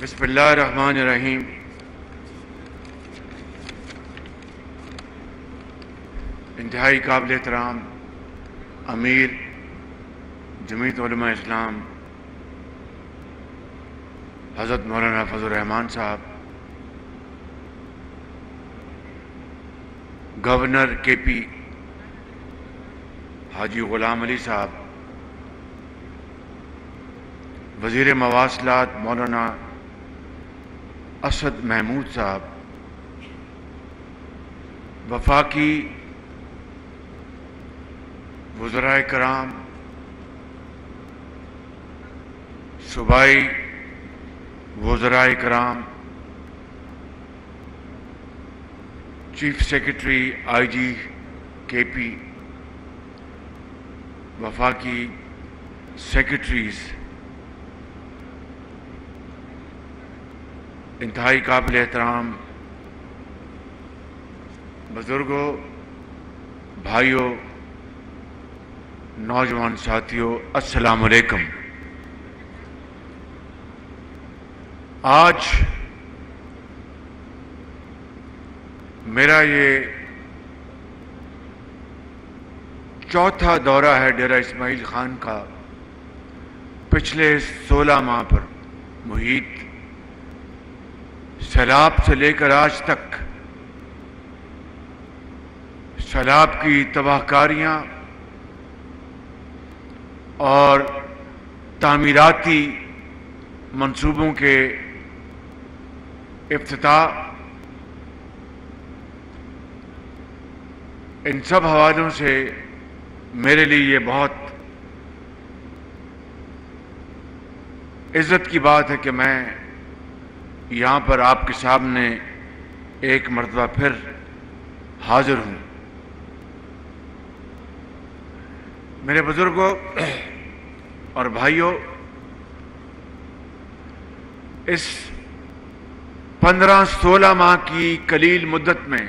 بسم اللہ الرحمن الرحیم۔ انتہائی قابل احترام امیر جمعیت علماء اسلام حضرت مولانا فضل الرحمان صاحب، گورنر کے پی حاجی غلام علی صاحب، وزیر مواصلات مولانا اسد محمود صاحب، وفاقی وزراء کرام، صوبائی وزراء کرام، چیف سیکرٹری آئی جی کے پی، وفاقی سیکرٹریز، انتہائی قابل احترام بزرگوں، بھائیوں، نوجوان ساتھیوں، السلام علیکم۔ آج میرا یہ چوتھا دورہ ہے ڈیرہ اسماعیل خان کا، پچھلے 16 ماہ پر محیط سیلاب سے لے کر آج تک سیلاب کی تباہ کاریاں اور تعمیراتی منصوبوں کے افتتاح، ان سب حوالوں سے میرے لیے یہ بہت عزت کی بات ہے کہ میں یہاں پر آپ کے سامنے ایک مرتبہ پھر حاضر ہوں۔ میرے بزرگوں اور بھائیوں، اس 15-16 ماہ کی قلیل مدت میں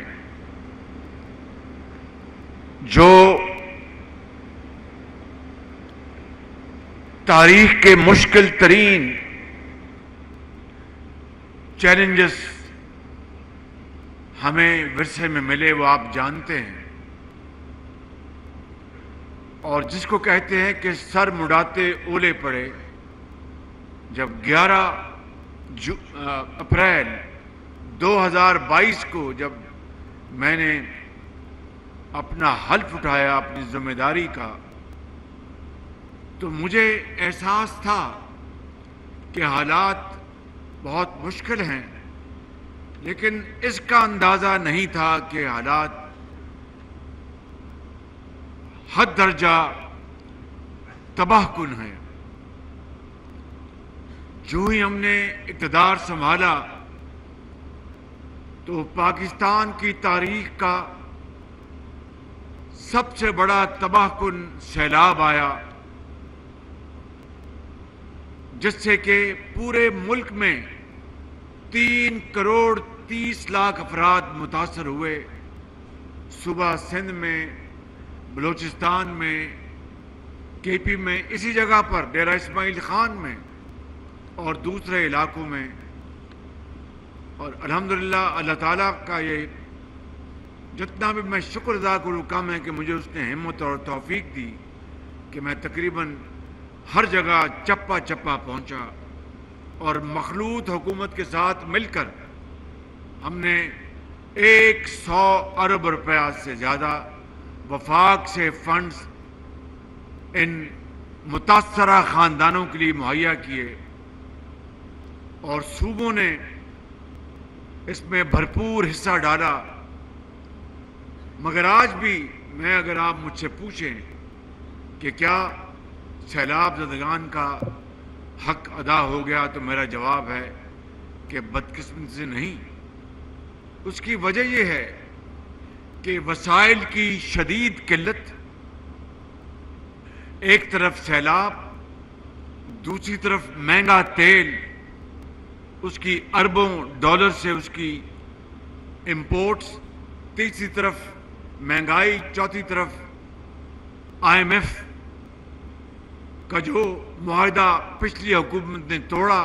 جو تاریخ کے مشکل ترین چیلنجز ہمیں ورثے میں ملے وہ آپ جانتے ہیں، اور جس کو کہتے ہیں کہ سر مڑاتے اولے پڑے۔ جب 11 اپریل 2022 کو جب میں نے اپنا حلف اٹھایا اپنی ذمہ داری کا، تو مجھے احساس تھا کہ حالات بہت مشکل ہیں، لیکن اس کا اندازہ نہیں تھا کہ حالات حد درجہ تباہ کن ہیں۔ جو ہی ہم نے اقتدار سنبھالا تو پاکستان کی تاریخ کا سب سے بڑا تباہ کن سیلاب آیا، جس سے کہ پورے ملک میں 3 کروڑ 30 لاکھ افراد متاثر ہوئے۔ صوبہ سندھ میں، بلوچستان میں، کے پی میں، اسی جگہ پر ڈیرہ اسماعیل خان میں اور دوسرے علاقوں میں، اور الحمدللہ اللہ تعالیٰ کا یہ جتنا بھی میں شکر ادا کروں کم ہے کہ مجھے اس نے ہمت اور توفیق دی کہ میں تقریباً ہر جگہ چپا چپا پہنچا، اور مخلوط حکومت کے ساتھ مل کر ہم نے 100 ارب روپیہ سے زیادہ وفاق سے فنڈز ان متاثرہ خاندانوں کے لیے مہیا کیے، اور صوبوں نے اس میں بھرپور حصہ ڈالا۔ مگر آج بھی میں اگر آپ مجھ سے پوچھیں کہ کیا سیلاب زدگان کا حق ادا ہو گیا، تو میرا جواب ہے کہ بدقسمتی سے نہیں۔ اس کی وجہ یہ ہے کہ وسائل کی شدید قلت، ایک طرف سیلاب، دوسری طرف مہنگا تیل، اس کی اربوں ڈالر سے اس کی امپورٹس، تیسری طرف مہنگائی، چوتھی طرف IMF کا جو معاہدہ پچھلی حکومت نے توڑا،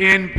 ANP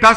10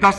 10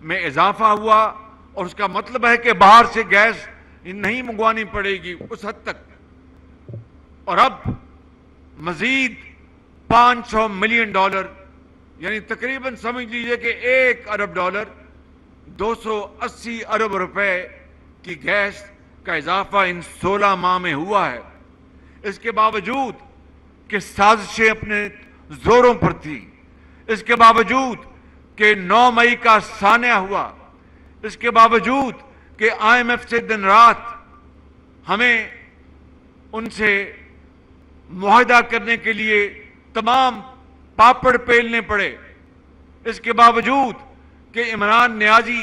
میں اضافہ ہوا اور اس کا مطلب ہے کہ باہر سے گیس نہیں منگوانی پڑے گی اس حد تک. اور اب مزید $500 ملین یعنی تقریباً سمجھ لیجئے کہ $1 ارب 280 ارب روپے کی گیس کا اضافہ ان 16 ماہ میں ہوا ہے. اس کے باوجود کہ سازشیں اپنے زوروں پر تھیں، اس کے باوجود کہ 9 مئی کا سانحہ ہوا، اس کے باوجود کہ IMF سے دن رات ہمیں ان سے معاہدہ کرنے کے لیے تمام پاپڑ پیلنے پڑے، اس کے باوجود کہ عمران نیازی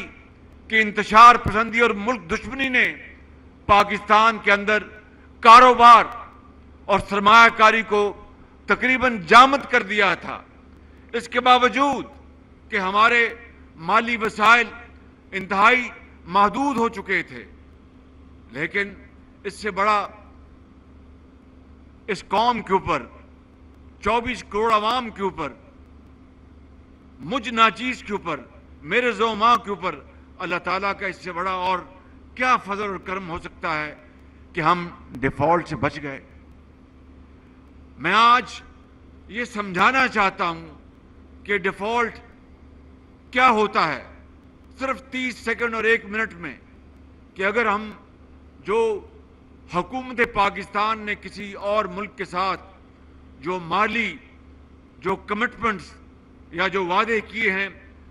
کی انتشار پسندی اور ملک دشمنی نے پاکستان کے اندر کاروبار اور سرمایہ کاری کو تقریباً جامد کر دیا تھا، اس کے باوجود کہ ہمارے مالی وسائل انتہائی محدود ہو چکے تھے، لیکن اس سے بڑا اس قوم کے اوپر 24 کروڑ عوام کے اوپر، مجھ ناچیز کے اوپر، میرے زوما کے اوپر اللہ تعالیٰ کا اس سے بڑا اور کیا فضل اور کرم ہو سکتا ہے کہ ہم ڈیفالٹ سے بچ گئے. میں آج یہ سمجھانا چاہتا ہوں کہ ڈیفالٹ کیا ہوتا ہے صرف 30 سیکنڈ اور 1 منٹ میں، کہ اگر ہم جو حکومت پاکستان نے کسی اور ملک کے ساتھ جو مالی جو کمٹمنٹس یا جو وعدے کیے ہیں،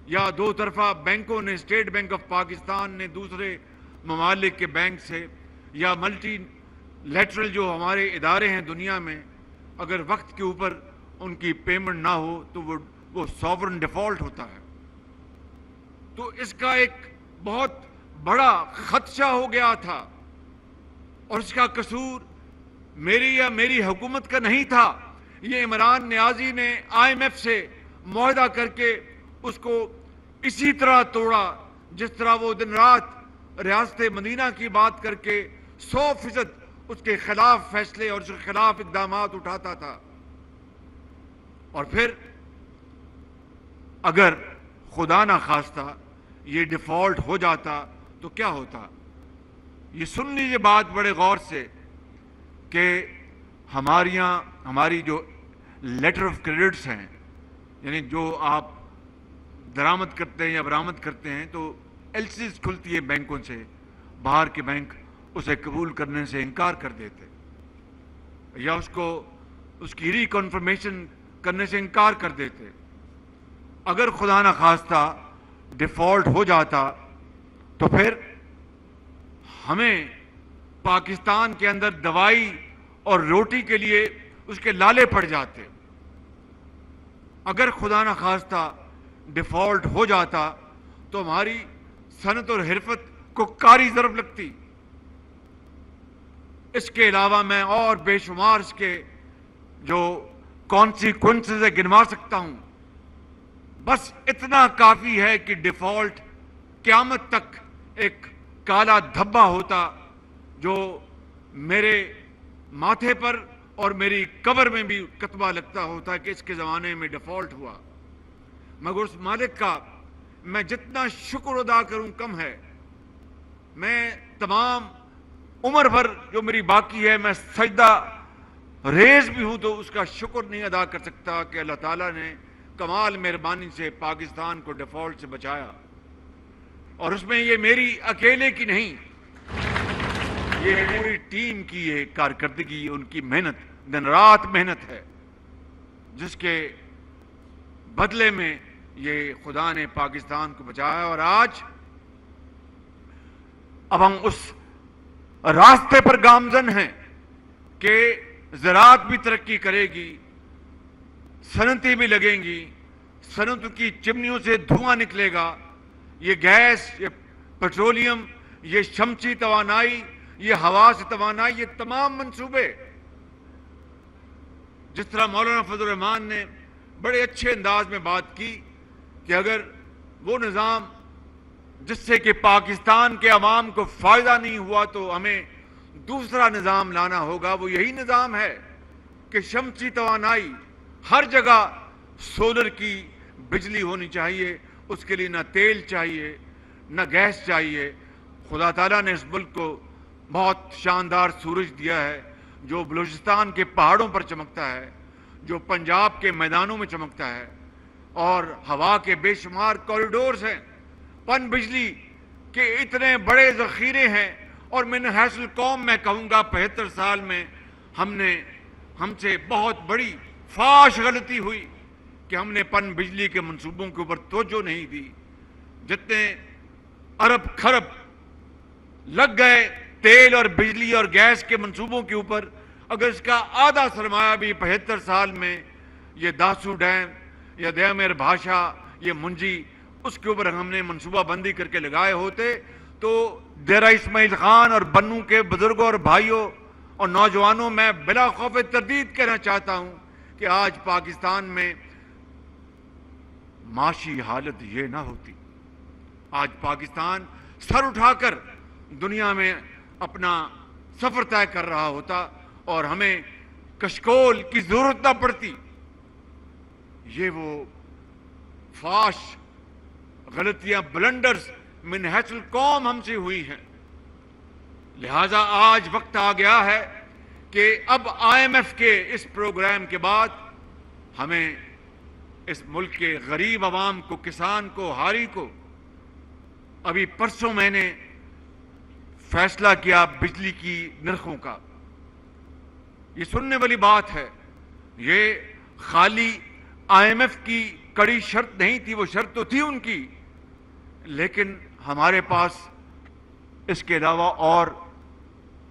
یا دو طرفہ بینکوں نے، اسٹیٹ بینک آف پاکستان نے دوسرے ممالک کے بینک سے، یا ملٹی لیٹرل جو ہمارے ادارے ہیں دنیا میں، اگر وقت کے اوپر ان کی پیمنٹ نہ ہو تو وہ سوورن ڈیفالٹ ہوتا ہے. تو اس کا ایک بہت بڑا خدشہ ہو گیا تھا، اور اس کا قصور میری یا میری حکومت کا نہیں تھا. یہ عمران نیازی نے IMF سے معاہدہ کر کے اس کو اسی طرح توڑا جس طرح وہ دن رات ریاست مدینہ کی بات کر کے 100% اس کے خلاف فیصلے اور اس کے خلاف اقدامات اٹھاتا تھا. اور پھر اگر خدا نہ خواستہ یہ ڈیفالٹ ہو جاتا تو کیا ہوتا؟ یہ سن لیجیے بات بڑے غور سے کہ ہماری جو لیٹر آف کریڈٹس ہیں، یعنی جو آپ درآمد کرتے ہیں یا برآمد کرتے ہیں، تو LCs کھلتی ہے بینکوں سے، باہر کے بینک اسے قبول کرنے سے انکار کر دیتے، یا اس کی ری کنفرمیشن کرنے سے انکار کر دیتے. اگر خدا نہ خواستہ ڈیفالٹ ہو جاتا تو پھر ہمیں پاکستان کے اندر دوائی اور روٹی کے لیے اس کے لالے پڑ جاتے. اگر خدا نہ خواستہ ڈیفالٹ ہو جاتا تو ہماری صنعت اور حرفت کو کاری ضرب لگتی. اس کے علاوہ میں اور بے شمار اس کے جو کانسیکوینسز ہے گنوا سکتا ہوں. بس اتنا کافی ہے کہ ڈیفالٹ قیامت تک ایک کالا دھبا ہوتا جو میرے ماتھے پر اور میری قبر میں بھی کتبہ لگتا ہوتا کہ اس کے زمانے میں ڈیفالٹ ہوا. مگر اس مالک کا میں جتنا شکر ادا کروں کم ہے. میں تمام عمر بھر جو میری باقی ہے میں سجدہ ریز بھی ہوں تو اس کا شکر نہیں ادا کر سکتا کہ اللہ تعالیٰ نے کمال مہربانی سے پاکستان کو ڈیفالٹ سے بچایا. اور اس میں یہ میری اکیلے کی نہیں، یہ پوری ٹیم کی یہ کارکردگی، ان کی محنت، دن رات محنت ہے، جس کے بدلے میں یہ خدا نے پاکستان کو بچایا. اور آج اب ہم اس راستے پر گامزن ہیں کہ زراعت بھی ترقی کرے گی، صنعتیں بھی لگیں گی، صنعتوں کی چمنیوں سے دھواں نکلے گا، یہ گیس، یہ پیٹرولیم، یہ شمسی توانائی، یہ ہوا سے توانائی، یہ تمام منصوبے جس طرح مولانا فضل الرحمان نے بڑے اچھے انداز میں بات کی کہ اگر وہ نظام جس سے کہ پاکستان کے عوام کو فائدہ نہیں ہوا تو ہمیں دوسرا نظام لانا ہوگا. وہ یہی نظام ہے کہ شمسی توانائی، ہر جگہ سولر کی بجلی ہونی چاہیے، اس کے لیے نہ تیل چاہیے نہ گیس چاہیے. خدا تعالیٰ نے اس ملک کو بہت شاندار سورج دیا ہے جو بلوچستان کے پہاڑوں پر چمکتا ہے, جو پنجاب کے میدانوں میں چمکتا ہے, اور ہوا کے بے شمار کوریڈورز ہیں, پن بجلی کے اتنے بڑے ذخیرے ہیں. اور من حیث القوم میں کہوں گا 75 سال میں ہم سے بہت بڑی فاش غلطی ہوئی کہ ہم نے پن بجلی کے منصوبوں کے اوپر توجہ نہیں دی. جتنے ارب خرب لگ گئے تیل اور بجلی اور گیس کے منصوبوں کے اوپر, اگر اس کا آدھا سرمایہ بھی 75 سال میں یہ داسو ڈیم یا دیامیر بھاشا یہ منجی اس کے اوپر ہم نے منصوبہ بندی کر کے لگائے ہوتے تو ڈیرہ اسماعیل خان اور بنو کے بزرگوں اور بھائیوں اور نوجوانوں میں بلا خوف تردید کہنا چاہتا ہوں کہ آج پاکستان میں معاشی حالت یہ نہ ہوتی. آج پاکستان سر اٹھا کر دنیا میں اپنا سفر طے کر رہا ہوتا اور ہمیں کشکول کی ضرورت نہ پڑتی. یہ وہ فاش غلطیاں بلنڈرز من حیث القوم ہم سے ہوئی ہیں. لہٰذا آج وقت آ گیا ہے کہ اب IMF کے اس پروگرام کے بعد ہمیں اس ملک کے غریب عوام کو, کسان کو, ہاری کو, ابھی پرسوں میں نے فیصلہ کیا بجلی کی نرخوں کا. یہ سننے والی بات ہے, یہ خالی IMF کی کڑی شرط نہیں تھی, وہ شرط تو تھی ان کی, لیکن ہمارے پاس اس کے علاوہ اور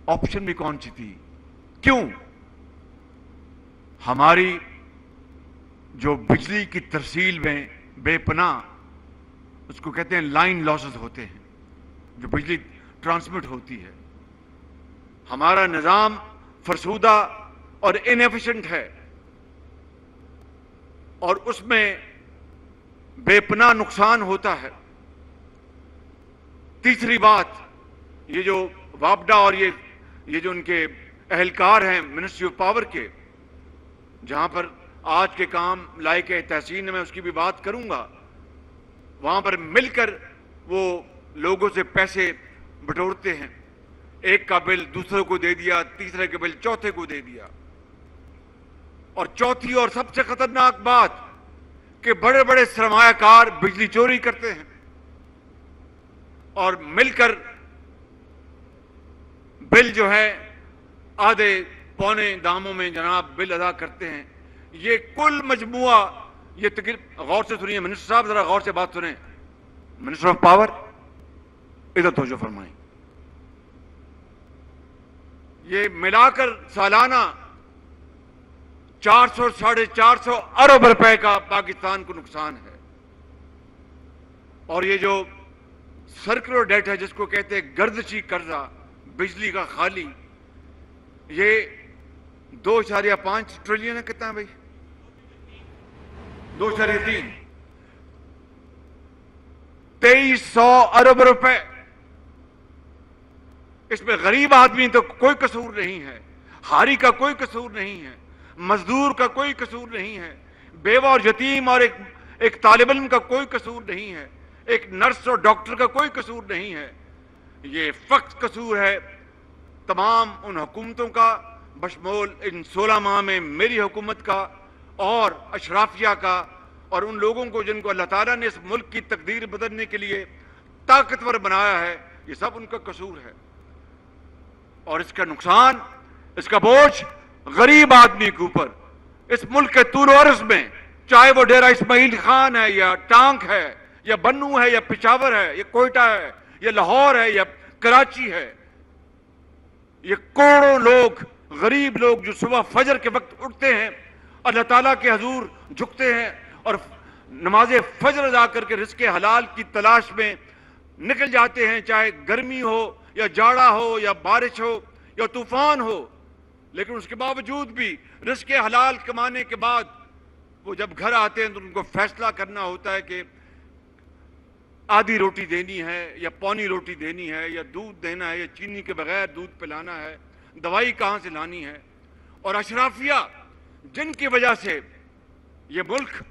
آپشن بھی کون سی تھی. کیوں؟ ہماری جو بجلی کی ترسیل میں بے پناہ اس کو کہتے ہیں لائن لاسز ہوتے ہیں, جو بجلی ٹرانسمٹ ہوتی ہے, ہمارا نظام فرسودہ اور انیفیشنٹ ہے اور اس میں بے پناہ نقصان ہوتا ہے. تیسری بات, یہ جو وابڈا اور یہ جو ان کے اہلکار ہیں منسٹری آف پاور کے, جہاں پر آج کے کام لائق تحسین میں اس کی بھی بات کروں گا, وہاں پر مل کر وہ لوگوں سے پیسے بٹورتے ہیں. ایک کا بل دوسرے کو دے دیا, تیسرے کا بل چوتھے کو دے دیا. اور چوتھی اور سب سے خطرناک بات کہ بڑے بڑے سرمایہ کار بجلی چوری کرتے ہیں اور مل کر بل جو ہے آدھے پونے داموں میں جناب بل ادا کرتے ہیں. یہ کل مجموعہ, یہ غور سے سنیے منسٹر صاحب, ذرا غور سے بات سنیں. منسٹر آف پاور ادھر توجہ فرمائیں. یہ ملا کر سالانہ 400-450 ارب روپے کا پاکستان کو نقصان ہے. اور یہ جو سرکلر ڈیٹ ہے جس کو کہتے ہیں گردشی قرضہ بجلی کا خالی, یہ 2.5 ٹریلین ہے. کتنا ہے بھائی؟ 2.3 2300 ارب روپے. اس میں غریب آدمی تو کوئی قصور نہیں ہے, ہاری کا کوئی قصور نہیں ہے, مزدور کا کوئی قصور نہیں ہے, بیوہ اور یتیم اور ایک طالب علم کا کوئی قصور نہیں ہے, ایک نرس اور ڈاکٹر کا کوئی قصور نہیں ہے. یہ فقط قصور ہے تمام ان حکومتوں کا, بشمول ان 16 ماہ میں میری حکومت کا اور اشرافیہ کا, اور ان لوگوں کو جن کو اللہ تعالیٰ نے اس ملک کی تقدیر بدلنے کے لیے طاقتور بنایا ہے. یہ سب ان کا قصور ہے. اور اس کا نقصان, اس کا بوجھ غریب آدمی کے اوپر, اس ملک کے طول و عرض میں, چاہے وہ ڈیرہ اسماعیل خان ہے یا ٹانک ہے یا بنو ہے یا پشاور ہے یا کوئٹہ ہے یا لاہور ہے یا کراچی ہے, یہ کروڑوں لوگ, غریب لوگ جو صبح فجر کے وقت اٹھتے ہیں, اللہ تعالیٰ کے حضور جھکتے ہیں اور نماز فجر ادا کر کے رزق حلال کی تلاش میں نکل جاتے ہیں, چاہے گرمی ہو یا جاڑا ہو یا بارش ہو یا طوفان ہو. لیکن اس کے باوجود بھی رزق حلال کمانے کے بعد وہ جب گھر آتے ہیں تو ان کو فیصلہ کرنا ہوتا ہے کہ آدھی روٹی دینی ہے یا پونی روٹی دینی ہے یا دودھ دینا ہے یا چینی کے بغیر دودھ پلانا ہے, دوائی کہاں سے لانی ہے. اور اشرافیہ جن کی وجہ سے یہ ملک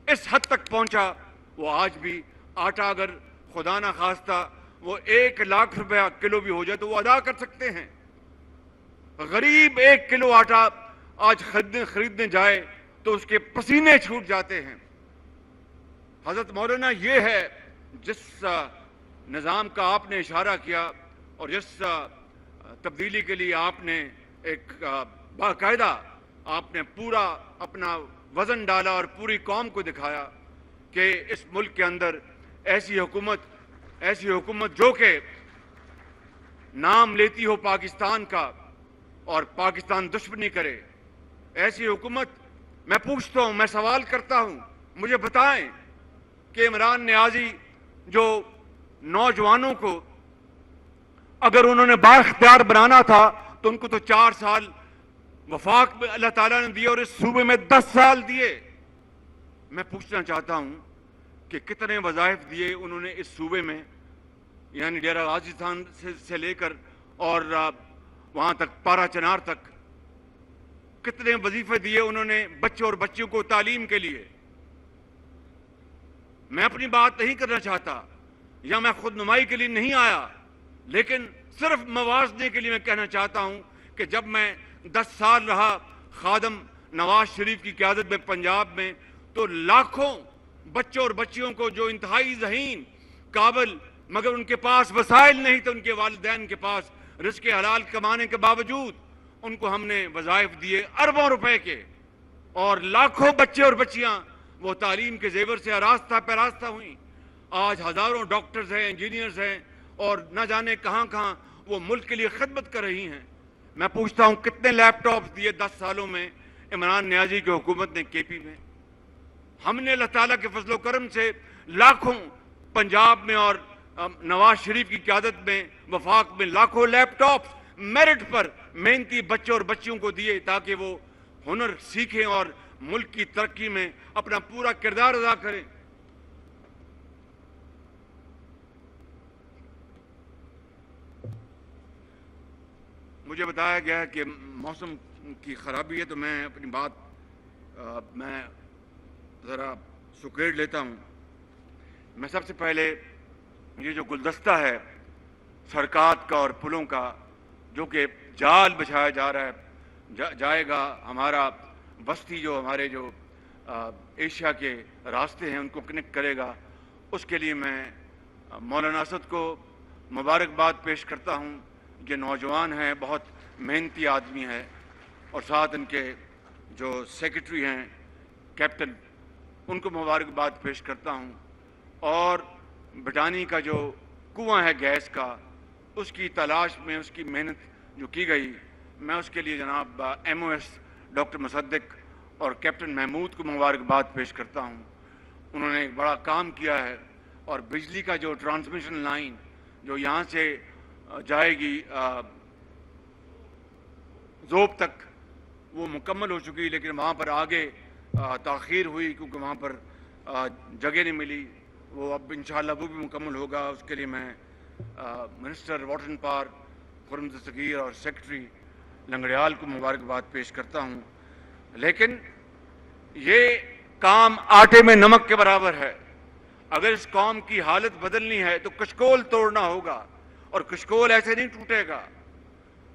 اس حد تک پہنچا, وہ آج بھی آٹا اگر خدا نہ خواستہ وہ 1,00,000 روپیہ کلو بھی ہو جائے تو وہ ادا کر سکتے ہیں. غریب 1 کلو آٹا آج خریدنے جائے تو اس کے پسینے چھوٹ جاتے ہیں. حضرت مولانا یہ ہے جس نظام کا آپ نے اشارہ کیا اور جس تبدیلی کے لیے آپ نے ایک باقاعدہ آپ نے پورا اپنا وزن ڈالا اور پوری قوم کو دکھایا کہ اس ملک کے اندر ایسی حکومت جو کہ نام لیتی ہو پاکستان کا اور پاکستان دشمنی کرے، ایسی حکومت. میں پوچھتا ہوں، میں سوال کرتا ہوں، مجھے بتائیں کہ عمران نیازی جو نوجوانوں کو اگر انہوں نے بااختیار بنانا تھا تو ان کو تو 4 سال وفاق میں اللہ تعالیٰ نے دیے اور اس صوبے میں 10 سال دیے. میں پوچھنا چاہتا ہوں کہ کتنے وظائف دیے انہوں نے اس صوبے میں، یعنی ڈیرہ غازی خان سے لے کر اور وہاں تک پارا چنار تک کتنے وظیفے دیے انہوں نے بچوں اور بچیوں کو تعلیم کے لیے. میں اپنی بات نہیں کرنا چاہتا یا میں خود نمائی کے لیے نہیں آیا، لیکن صرف موازنے کے لیے میں کہنا چاہتا ہوں کہ جب میں 10 سال رہا خادم نواز شریف کی قیادت میں پنجاب میں تو لاکھوں بچوں اور بچیوں کو جو انتہائی ذہین قابل مگر ان کے پاس وسائل نہیں تھے، ان کے والدین کے پاس رزق حلال کمانے کے باوجود ان کو ہم نے وظائف دیے اربوں روپے کے، اور لاکھوں بچے اور بچیاں وہ تعلیم کے زیور سے آراستہ پیراستہ ہوئیں. آج ہزاروں ڈاکٹرز ہیں، انجینئرز ہیں اور نہ جانے کہاں کہاں وہ ملک کے لیے خدمت کر رہی ہیں. میں پوچھتا ہوں کتنے لیپ ٹاپس دیے 10 سالوں میں عمران نیازی کی حکومت نے کے پی میں. ہم نے اللہ تعالیٰ کے فضل و کرم سے لاکھوں پنجاب میں اور نواز شریف کی قیادت میں وفاق میں لاکھوں لیپ ٹاپس میرٹ پر محنتی بچوں اور بچیوں کو دیے تاکہ وہ ہنر سیکھیں اور ملک کی ترقی میں اپنا پورا کردار ادا کریں. مجھے بتایا گیا کہ موسم کی خرابی ہے تو میں اپنی بات میں ذرا سکیڑ لیتا ہوں. میں سب سے پہلے یہ جو گلدستہ ہے سڑکات کا اور پلوں کا جو کہ جال بچھایا جا رہا ہے جائے گا، ہمارا بستی جو ہمارے جو ایشیا کے راستے ہیں ان کو کنیکٹ کرے گا، اس کے لیے میں مولانا اسد کو مبارکباد پیش کرتا ہوں. یہ نوجوان ہیں، بہت محنتی آدمی ہے، اور ساتھ ان کے جو سیکرٹری ہیں کیپٹن ان کو مبارکباد پیش کرتا ہوں. اور بٹانی کا جو کنواں ہے گیس کا، اس کی تلاش میں اس کی محنت جو کی گئی، میں اس کے لیے جناب ایم او ایس ڈاکٹر مصدق اور کیپٹن محمود کو مبارکباد پیش کرتا ہوں. انہوں نے ایک بڑا کام کیا ہے، اور بجلی کا جو ٹرانسمیشن لائن جو یہاں سے جائے گی ذوب تک وہ مکمل ہو چکی، لیکن وہاں پر آگے تاخیر ہوئی کیونکہ وہاں پر جگہ نہیں ملی. وہ اب انشاءاللہ وہ بھی مکمل ہوگا. اس کے لیے میں minister water and power Khurram Dastgir اور سیکرٹری لنگڑیال کو مبارکباد پیش کرتا ہوں. لیکن یہ کام آٹے میں نمک کے برابر ہے. اگر اس قوم کی حالت بدلنی ہے تو کشکول توڑنا ہوگا، اور کشکول ایسے نہیں ٹوٹے گا.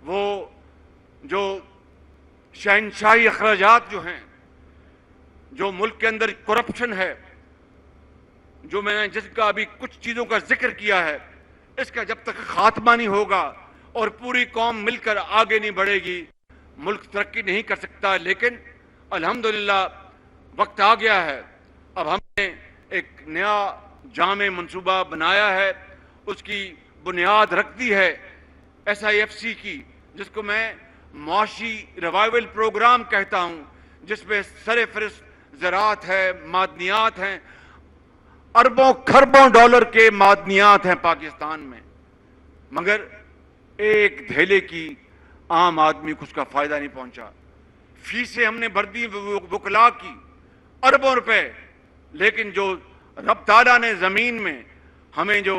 وہ جو شہنشاہی اخراجات جو ہیں، جو ملک کے اندر کرپشن ہے، جو میں نے جس کا ابھی کچھ چیزوں کا ذکر کیا ہے، اس کا جب تک خاتمہ نہیں ہوگا اور پوری قوم مل کر آگے نہیں بڑھے گی، ملک ترقی نہیں کر سکتا. لیکن الحمدللہ وقت آ گیا ہے. اب ہم نے ایک نیا جامع منصوبہ بنایا ہے، اس کی بنیاد رکھ دی ہے SIFC کی، جس کو میں معاشی ریوائول پروگرام کہتا ہوں، جس میں سر فہرست زراعت ہے، معدنیات ہیں. اربوں کھربوں ڈالر کے معدنیات ہیں پاکستان میں، مگر ایک دھیلے کی عام آدمی کو اس کا فائدہ نہیں پہنچا. فیسیں ہم نے بھر دی وکلاء کی اربوں روپے، لیکن جو رب تعالیٰ نے زمین میں ہمیں جو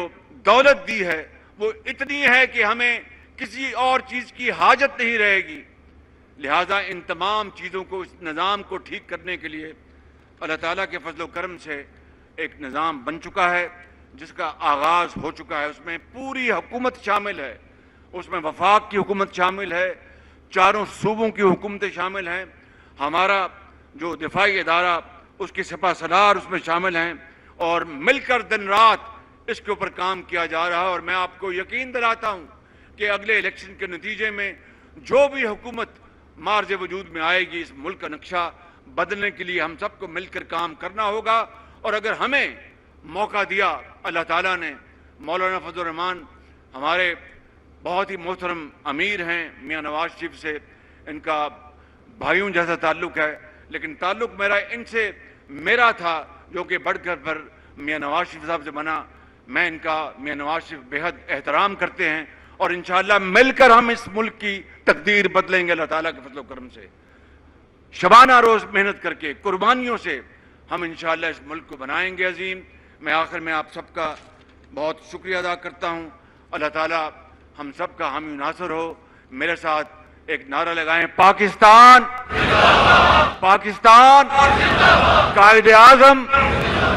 دولت دی ہے وہ اتنی ہے کہ ہمیں کسی اور چیز کی حاجت نہیں رہے گی. لہٰذا ان تمام چیزوں کو، اس نظام کو ٹھیک کرنے کے لیے اللہ تعالیٰ کے فضل و کرم سے ایک نظام بن چکا ہے جس کا آغاز ہو چکا ہے. اس میں پوری حکومت شامل ہے, اس میں وفاق کی حکومت شامل ہے, چاروں صوبوں کی حکومتیں شامل ہیں, ہمارا جو دفاعی ادارہ اس کی سپہ سالار اس میں شامل ہیں, اور مل کر دن رات اس کے اوپر کام کیا جا رہا ہے. اور میں آپ کو یقین دلاتا ہوں کہ اگلے الیکشن کے نتیجے میں جو بھی حکومت مارج وجود میں آئے گی, اس ملک کا نقشہ بدلنے کے لیے ہم سب کو مل کر کام کرنا ہوگا. اور اگر ہمیں موقع دیا اللہ تعالیٰ نے, مولانا فضل الرحمان ہمارے بہت ہی محترم امیر ہیں, میاں نواز شریف سے ان کا بھائیوں جیسا تعلق ہے, لیکن تعلق ان سے میرا تھا جو کہ بڑھ کر پر میاں نواز شریف صاحب سے بنا. میں ان کا میاں نواز شریف بے حد احترام کرتے ہیں, اور انشاءاللہ مل کر ہم اس ملک کی تقدیر بدلیں گے اللہ تعالیٰ کے فضل و کرم سے. شبانہ روز محنت کر کے, قربانیوں سے ہم انشاءاللہ اس ملک کو بنائیں گے عظیم. میں آخر میں آپ سب کا بہت شکریہ ادا کرتا ہوں. اللہ تعالیٰ ہم سب کا حامی ناصر ہو. میرے ساتھ ایک نعرہ لگائیں, پاکستان, پاکستان, قائد اعظم